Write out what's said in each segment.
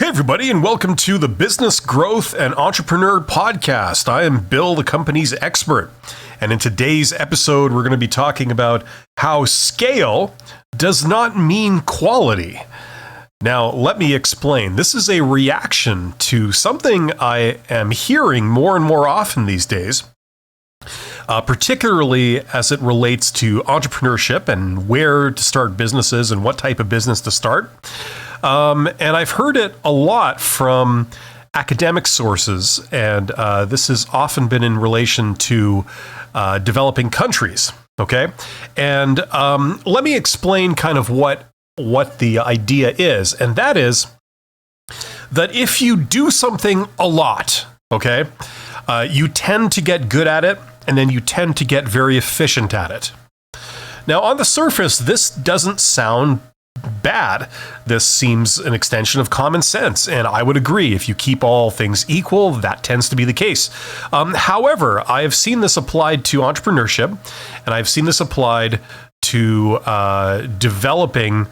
Hey, everybody, and welcome to the Business Growth and Entrepreneur Podcast. I am Bill, the company's expert. And in today's episode, we're going to be talking about how scale does not mean quality. Now, let me explain. This is a reaction to something I am hearing more and more often these days, particularly as it relates to entrepreneurship and where to start businesses and what type of business to start. And I've heard it a lot from academic sources, and this has often been in relation to developing countries, okay? And let me explain kind of what the idea is, and that is that if you do something a lot, okay, you tend to get good at it, and then you tend to get very efficient at it. Now, on the surface, this doesn't sound bad. This seems an extension of common sense, and I would agree. If you keep all things equal, that tends to be the case. However, I have seen this applied to entrepreneurship, and I've seen this applied to developing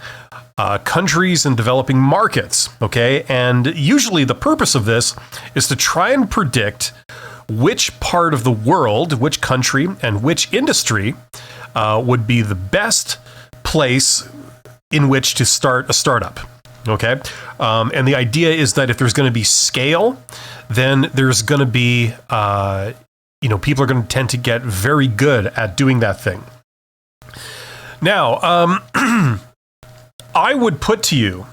countries and developing markets, okay? And usually the purpose of this is to try and predict which part of the world, which country, and which industry would be the best place in which to start a startup, okay? And the idea is that if there's going to be scale, then there's going to be, people are going to tend to get very good at doing that thing. Now, I would put to you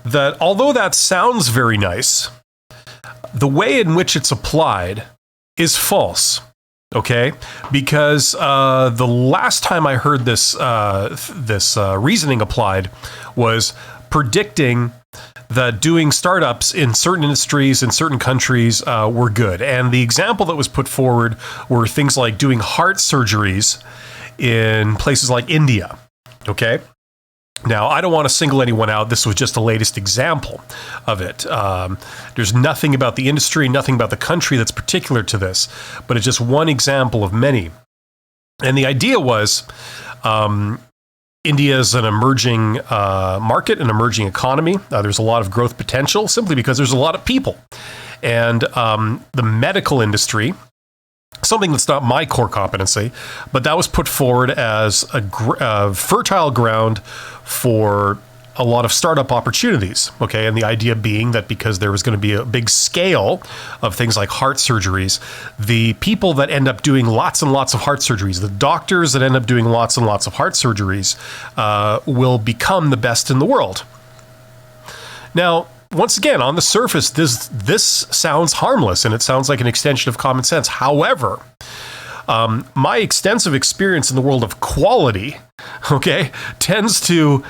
that although that sounds very nice, the way in which it's applied is false. Okay, because the last time I heard this reasoning applied was predicting that doing startups in certain industries in certain countries were good, and the example that was put forward were things like doing heart surgeries in places like India. Okay. Now, I don't want to single anyone out. This was just the latest example of it. There's nothing about the industry, nothing about the country that's particular to this, but it's just one example of many. And the idea was India is an emerging market, an emerging economy. There's a lot of growth potential simply because there's a lot of people. And the medical industry, something that's not my core competency, but that was put forward as a fertile ground for a lot of startup opportunities, okay? And the idea being that because there was going to be a big scale of things like heart surgeries, the people that end up doing lots and lots of heart surgeries, the doctors that end up doing lots and lots of heart surgeries, will become the best in the world. Now, once again, on the surface, this sounds harmless and it sounds like an extension of common sense. However, my extensive experience in the world of quality, okay, tends to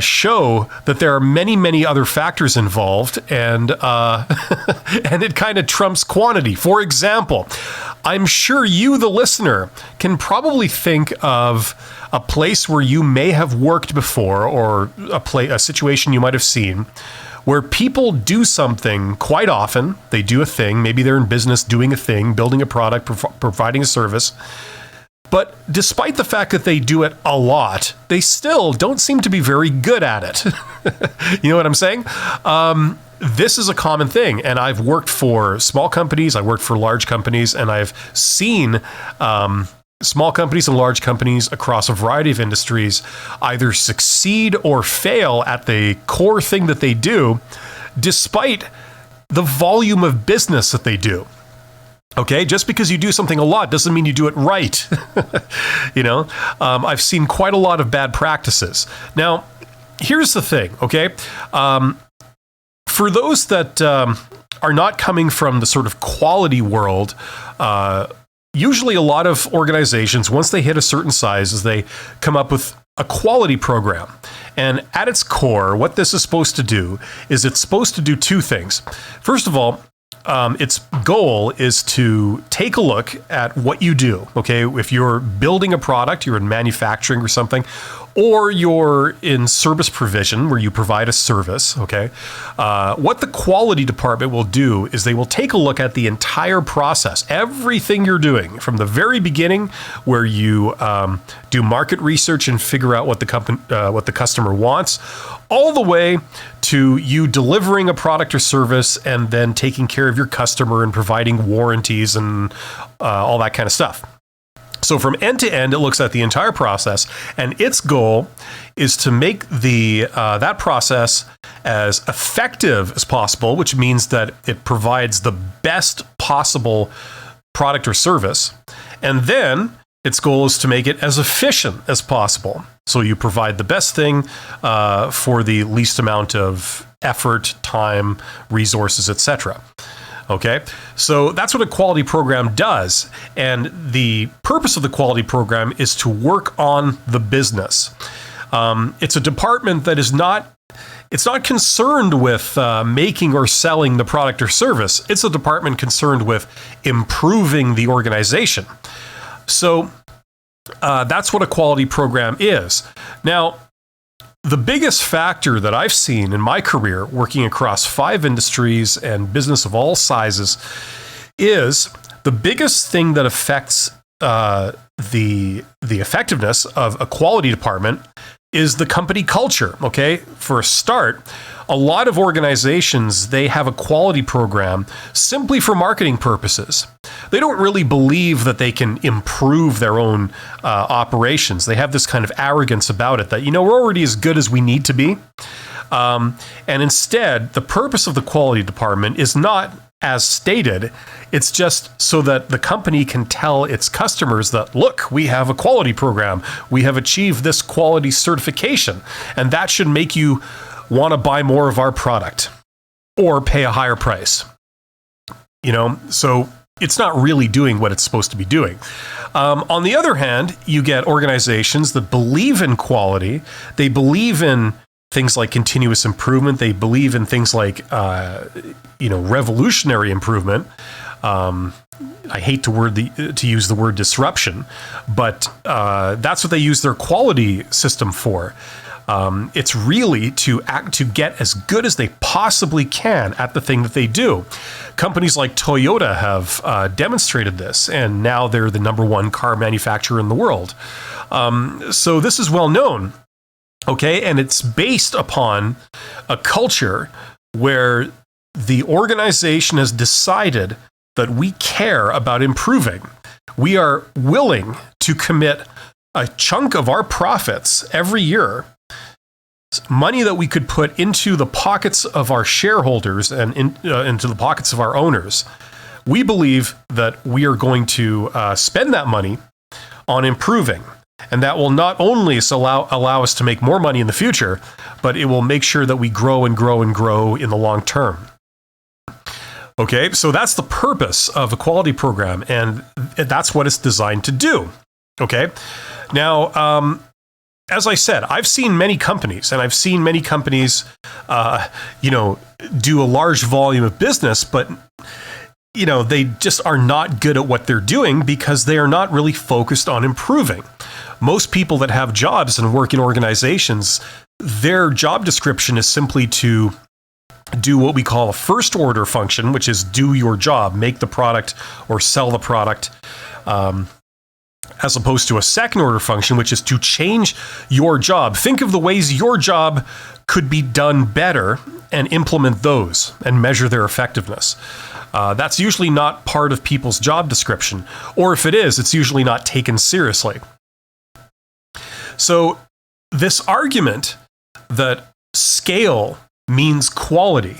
show that there are many, many other factors involved, and and it kind of trumps quantity. For example, I'm sure you, the listener, can probably think of a place where you may have worked before, or a situation you might have seen, where people do something quite often. They do a thing, maybe they're in business doing a thing, building a product, providing a service. But despite the fact that they do it a lot, they still don't seem to be very good at it. You know what I'm saying? This is a common thing. And I've worked for small companies, I worked for large companies, and I've seen small companies and large companies across a variety of industries either succeed or fail at the core thing that they do, despite the volume of business that they do. Okay, just because you do something a lot doesn't mean you do it right. I've seen quite a lot of bad practices. Now, here's the thing, okay? For those that are not coming from the sort of quality world, usually a lot of organizations, once they hit a certain size, is they come up with a quality program. And at its core, what this is supposed to do is it's supposed to do two things. First of all, its goal is to take a look at what you do, okay? If you're building a product, you're in manufacturing or something, or you're in service provision where you provide a service, okay? What the quality department will do is they will take a look at the entire process, everything you're doing from the very beginning, where you do market research and figure out what the customer wants, all the way to you delivering a product or service and then taking care of your customer and providing warranties and all that kind of stuff. So from end to end, it looks at the entire process, and its goal is to make that process as effective as possible, which means that it provides the best possible product or service. And then its goal is to make it as efficient as possible. So you provide the best thing for the least amount of effort, time, resources, etc. Okay, so that's what a quality program does. And the purpose of the quality program is to work on the business. It's a department that is not concerned with making or selling the product or service. It's a department concerned with improving the organization. So that's what a quality program is. Now, the biggest factor that I've seen in my career working across 5 industries and business of all sizes is the biggest thing that affects the effectiveness of a quality department is the company culture. Okay, for a start, a lot of organizations, they have a quality program simply for marketing purposes. They don't really believe that they can improve their own operations. They have this kind of arrogance about it that, we're already as good as we need to be. And instead, the purpose of the quality department is not as stated. It's just so that the company can tell its customers that, look, we have a quality program. We have achieved this quality certification. And that should make you want to buy more of our product or pay a higher price. So it's not really doing what it's supposed to be doing. On the other hand, you get organizations that believe in quality. They believe in things like continuous improvement. They believe in things like, revolutionary improvement. I hate to use the word disruption, but that's what they use their quality system for. It's really to get as good as they possibly can at the thing that they do. Companies like Toyota have demonstrated this, and now they're the #1 car manufacturer in the world. So this is well known, okay? And it's based upon a culture where the organization has decided that we care about improving. We are willing to commit a chunk of our profits every year, money that we could put into the pockets of our shareholders and into the pockets of our owners. We believe that we are going to spend that money on improving. And that will not only allow us to make more money in the future, but it will make sure that we grow and grow and grow in the long term. Okay, so that's the purpose of a quality program, and that's what it's designed to do. Okay, now, as I said, I've seen many companies, and I've seen many companies, do a large volume of business, but they just are not good at what they're doing because they are not really focused on improving. Most people that have jobs and work in organizations, their job description is simply to do what we call a first order function, which is do your job, make the product or sell the product, as opposed to a second order function, which is to change your job. Think of the ways your job could be done better and implement those and measure their effectiveness. That's usually not part of people's job description, or if it is, it's usually not taken seriously. So this argument that scale means quality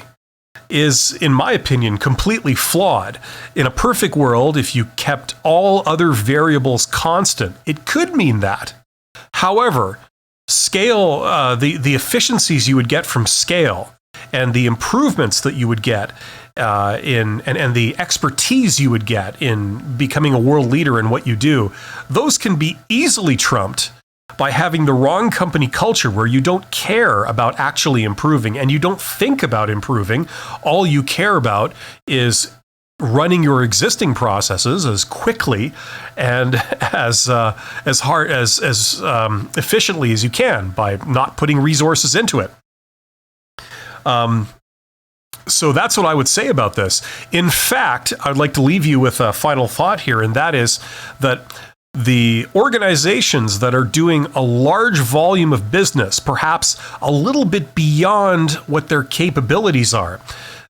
is, in my opinion, completely flawed. In a perfect world, if you kept all other variables constant, it could mean that. However, scale, the efficiencies you would get from scale and the improvements that you would get and the expertise you would get in becoming a world leader in what you do, those can be easily trumped by having the wrong company culture where you don't care about actually improving and you don't think about improving. All you care about is running your existing processes as quickly and as efficiently as you can by not putting resources into it. So that's what I would say about this. In fact, I'd like to leave you with a final thought here, and that is that the organizations that are doing a large volume of business, perhaps a little bit beyond what their capabilities are,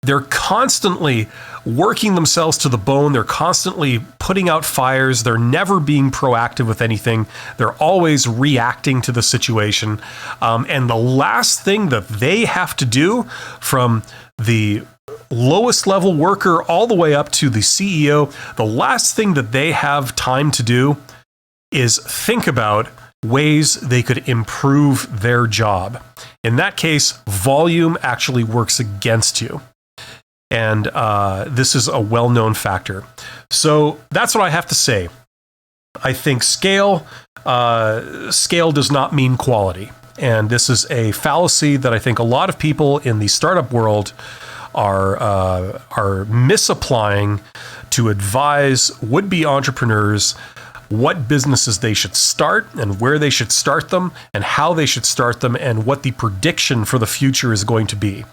they're constantly working themselves to the bone. They're constantly putting out fires. They're never being proactive with anything. They're always reacting to the situation. And the last thing that they have to do, from the lowest level worker all the way up to the CEO, the last thing that they have time to do is think about ways they could improve their job. In that case, volume actually works against you. And this is a well-known factor. So that's what I have to say. I think scale does not mean quality. And this is a fallacy that I think a lot of people in the startup world are misapplying to advise would-be entrepreneurs what businesses they should start and where they should start them and how they should start them and what the prediction for the future is going to be.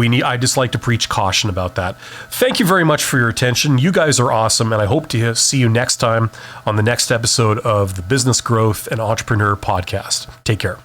I just like to preach caution about that. Thank you very much for your attention. You guys are awesome, and I hope to see you next time on the next episode of the Business Growth and Entrepreneur Podcast. Take care.